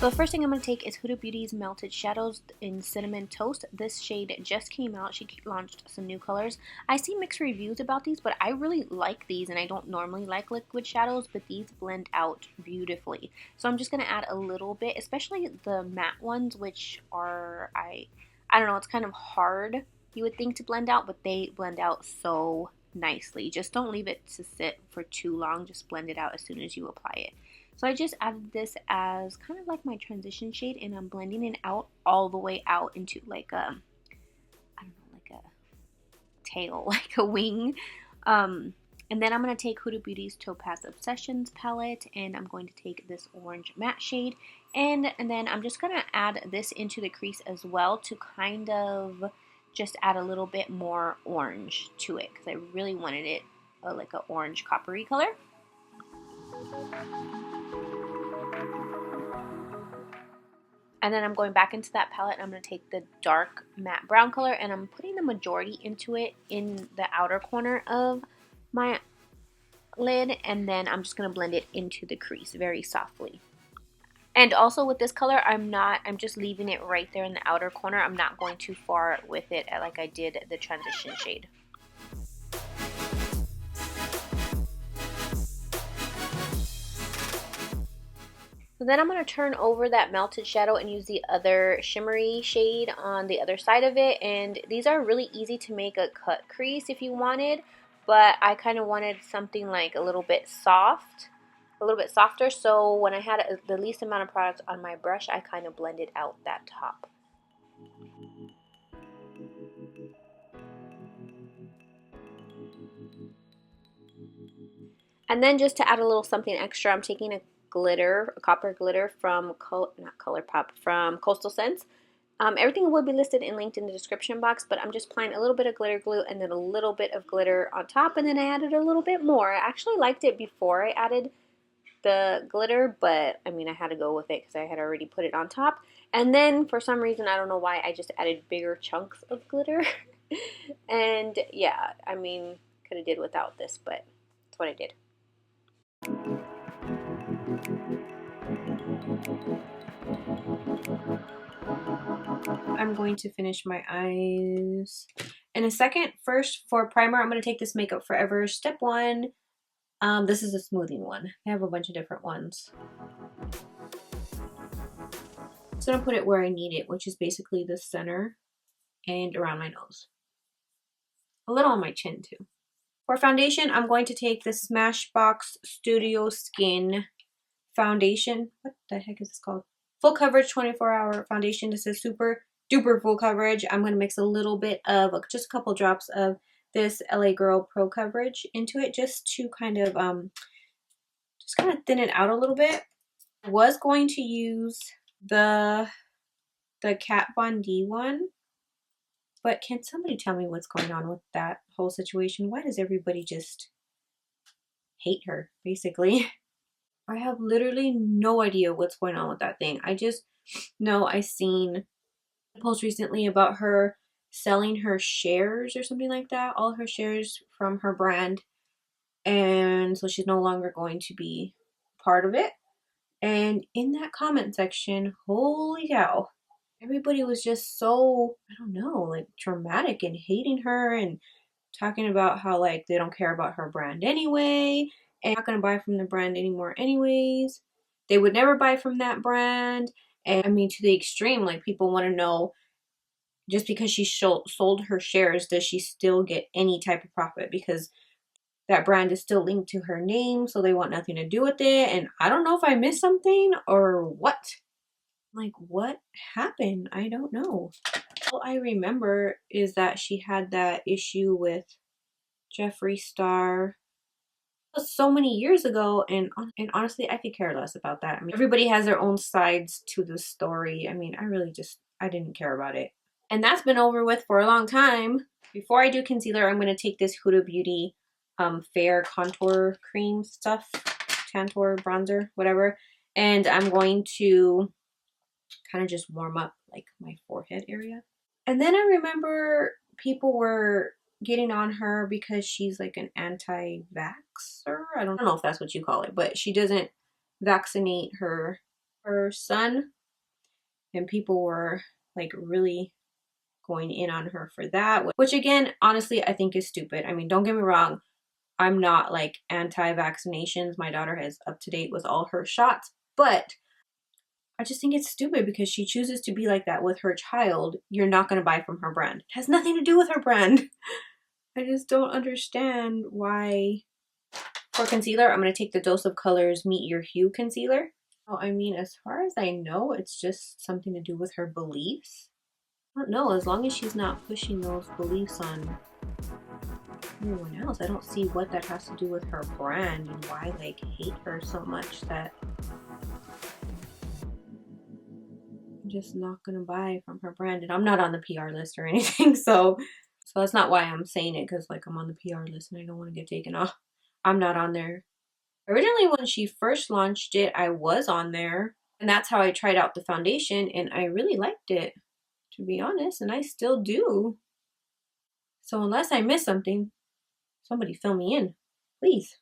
So the first thing I'm going to take is Huda Beauty's Melted Shadows in Cinnamon Toast. This shade just came out. She launched some new colors. I see mixed reviews about these, but I really like these, and I don't normally like liquid shadows, but these blend out beautifully. So I'm just going to add a little bit, especially the matte ones, which are, I don't know, it's kind of hard, you would think, to blend out, but they blend out so nicely. Just don't leave it to sit for too long. Just blend it out as soon as you apply it. So I just added this as kind of like my transition shade, and I'm blending it out all the way out into like a, I don't know, like a tail, like a wing. And then I'm going to take Huda Beauty's Topaz Obsessions palette, and I'm going to take this orange matte shade, and then I'm just going to add this into the crease as well to kind of just add a little bit more orange to it, because I really wanted it like an orange coppery color. And then I'm going back into that palette, and I'm going to take the dark matte brown color, and I'm putting the majority into it in the outer corner of my lid, and then I'm just going to blend it into the crease very softly. And also with this color, I'm just leaving it right there in the outer corner. I'm not going too far with it like I did the transition shade. So then I'm going to turn over that melted shadow and use the other shimmery shade on the other side of it. And these are really easy to make a cut crease if you wanted, but I kind of wanted something like a little bit soft, a little bit softer. So when I had the least amount of product on my brush, I kind of blended out that top. And then just to add a little something extra, I'm taking a copper glitter from not ColourPop, from Coastal Scents. Everything will be listed and linked in the description box, but I'm just applying a little bit of glitter glue and then a little bit of glitter on top, and then I added a little bit more. I actually liked it before I added the glitter, but I mean, I had to go with it because I had already put it on top. And then for some reason, I don't know why, I just added bigger chunks of glitter. And yeah, I mean, could have did without this, but that's what I did. I'm going to finish my eyes in a second. First, for primer, I'm going to take this Makeup Forever Step 1. This is a smoothing one. I have a bunch of different ones. So I'm going to put it where I need it, which is basically the center and around my nose. A little on my chin too. For foundation, I'm going to take the Smashbox Studio Skin foundation. What the heck is this called? Full coverage 24-hour foundation. This is super duper full coverage. I'm going to mix a little bit of, just a couple drops of this LA Girl Pro Coverage into it, just to kind of thin it out a little bit. I was going to use the Kat Von D one, but can somebody tell me what's going on with that whole situation? Why does everybody just hate her, basically? I have literally no idea what's going on with that thing. I just know I seen a post recently about her selling her shares or something like that, all her shares from her brand, and so she's no longer going to be part of it. And in that comment section, holy cow, everybody was just so, I don't know, like dramatic and hating her and talking about how like they don't care about her brand anyway, and not gonna buy from the brand anymore anyways. They would never buy from that brand. And I mean, to the extreme, like people want to know, just because she sold her shares, does she still get any type of profit? Because that brand is still linked to her name, so they want nothing to do with it. And I don't know if I missed something or what. Like, what happened? I don't know. All I remember is that she had that issue with Jeffree Star. It was so many years ago, and honestly, I could care less about that. I mean, everybody has their own sides to the story. I mean, I didn't care about it. And that's been over with for a long time. Before I do concealer, I'm going to take this Huda Beauty Fair Contour Cream stuff, Tantour Bronzer, whatever. And I'm going to kind of just warm up like my forehead area. And then I remember people were getting on her because she's like an anti-vaxxer. I don't know if that's what you call it, but she doesn't vaccinate her her son, and people were like really going in on her for that, which again, honestly, I think is stupid. I mean, don't get me wrong, I'm not like anti-vaccinations. My daughter is up to date with all her shots, but I just think it's stupid because she chooses to be like that with her child. You're not going to buy from her brand. It has nothing to do with her brand. I just don't understand why. For concealer, I'm going to take the Dose of Colors Meet Your Hue concealer. Oh, I mean, as far as I know, it's just something to do with her beliefs. I don't know, as long as she's not pushing those beliefs on everyone else, I don't see what that has to do with her brand and why I like hate her so much that I'm just not gonna buy from her brand. And I'm not on the PR list or anything, so that's not why I'm saying it, because like I'm on the PR list and I don't want to get taken off. I'm not on there. Originally, when she first launched it, I was on there, and that's how I tried out the foundation, and I really liked it, to be honest, and I still do. So unless I miss something, somebody fill me in, please.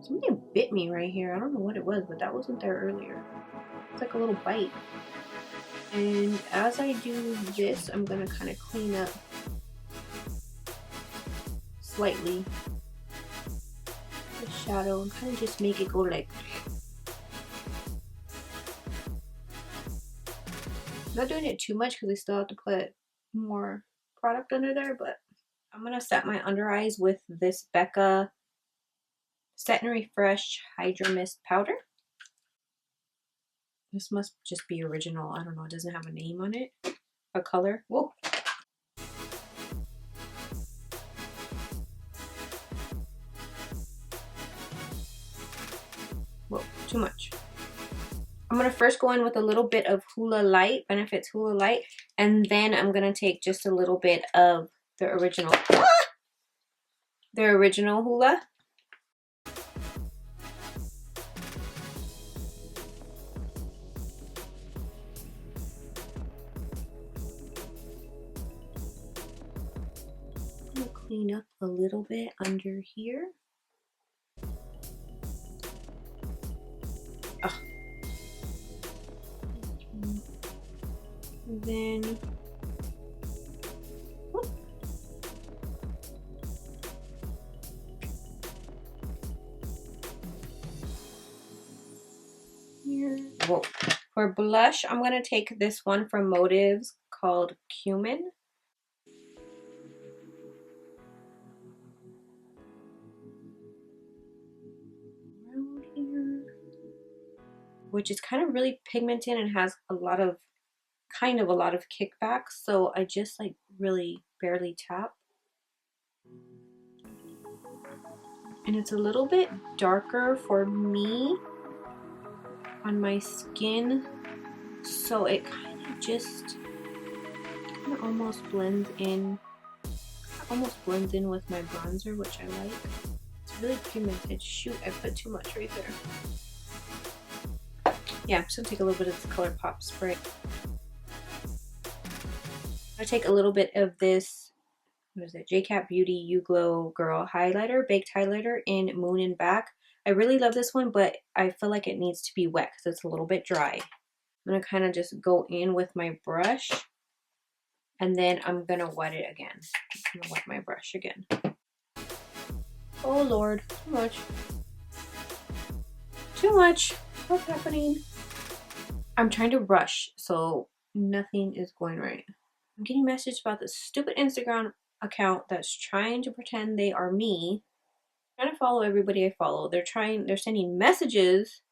Something bit me right here. I don't know what it was, but that wasn't there earlier. It's like a little bite. And as I do this, I'm gonna kind of clean up slightly the shadow and kind of just make it go like. I'm not doing it too much because I still have to put more product under there, but I'm gonna set my under eyes with this Becca Set and Refresh Hydra Mist powder. This must just be original. I don't know. It doesn't have a name on it. A color. Whoa. Whoa, too much. I'm going to first go in with a little bit of Hoola Light, Benefits Hoola Light, and then I'm going to take just a little bit of the original, the original Hoola. I'm going to clean up a little bit under here. Oh. And then here. Whoa. For blush, I'm going to take this one from Motives called Cumin. Around here. Which is kind of really pigmented and has a lot of kickbacks, so I just like really barely tap. And it's a little bit darker for me on my skin, so it kind of just almost blends in with my bronzer, which I like. It's really pigmented. Shoot, I put too much right there. Yeah, I'm just gonna take a little bit of this ColourPop spray. I take a little bit of this, what is it, JCat Beauty You Glow Girl highlighter, baked highlighter in Moon and Back. I really love this one, but I feel like it needs to be wet because it's a little bit dry. I'm gonna kind of just go in with my brush, and then I'm gonna wet it again. I'm gonna wet my brush again. Oh Lord, too much. Too much. What's happening? I'm trying to rush, so nothing is going right. I'm getting messages about this stupid Instagram account that's trying to pretend they are me. I'm trying to follow everybody I follow. They're sending messages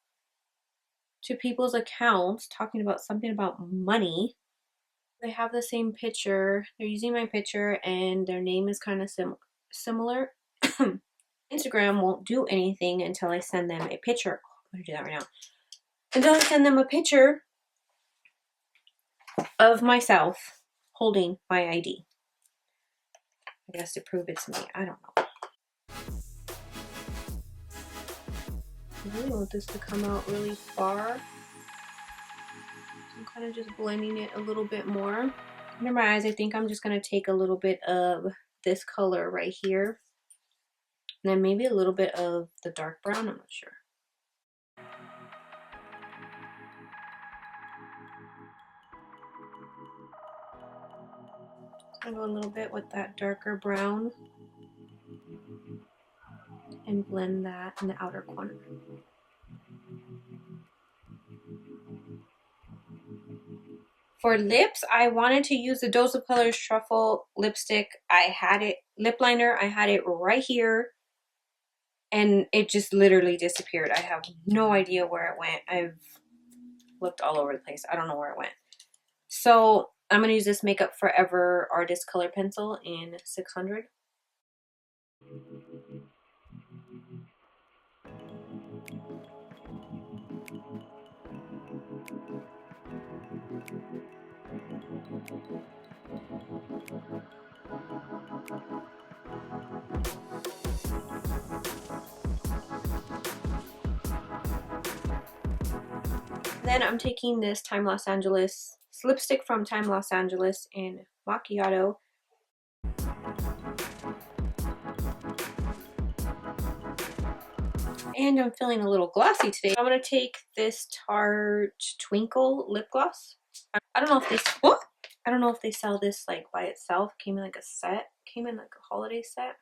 to people's accounts talking about something about money. They have the same picture. They're using my picture and their name is kind of similar. Instagram won't do anything until I send them a picture. I'm gonna do that right now. Until I send them a picture of myself holding my ID. I guess to prove it's me. I don't know. I really want this to come out really far. So I'm kind of just blending it a little bit more. Under my eyes, I think I'm just going to take a little bit of this color right here. And then maybe a little bit of the dark brown. I'm not sure. I'll go a little bit with that darker brown and blend that in the outer corner. For lips, I wanted to use the Dose of Colors Truffle lipstick. I had it, lip liner, I had it right here, and it just literally disappeared. I have no idea where it went. I've looked all over the place. I don't know where it went. So I'm going to use this Makeup Forever Artist Color Pencil in 600. Then I'm taking this Time Los Angeles lipstick from Time Los Angeles in Macchiato. And I'm feeling a little glossy today. I'm going to take this Tarte Twinkle lip gloss. I don't know if they sell this like by itself. Came in like a set. Came in like a holiday set.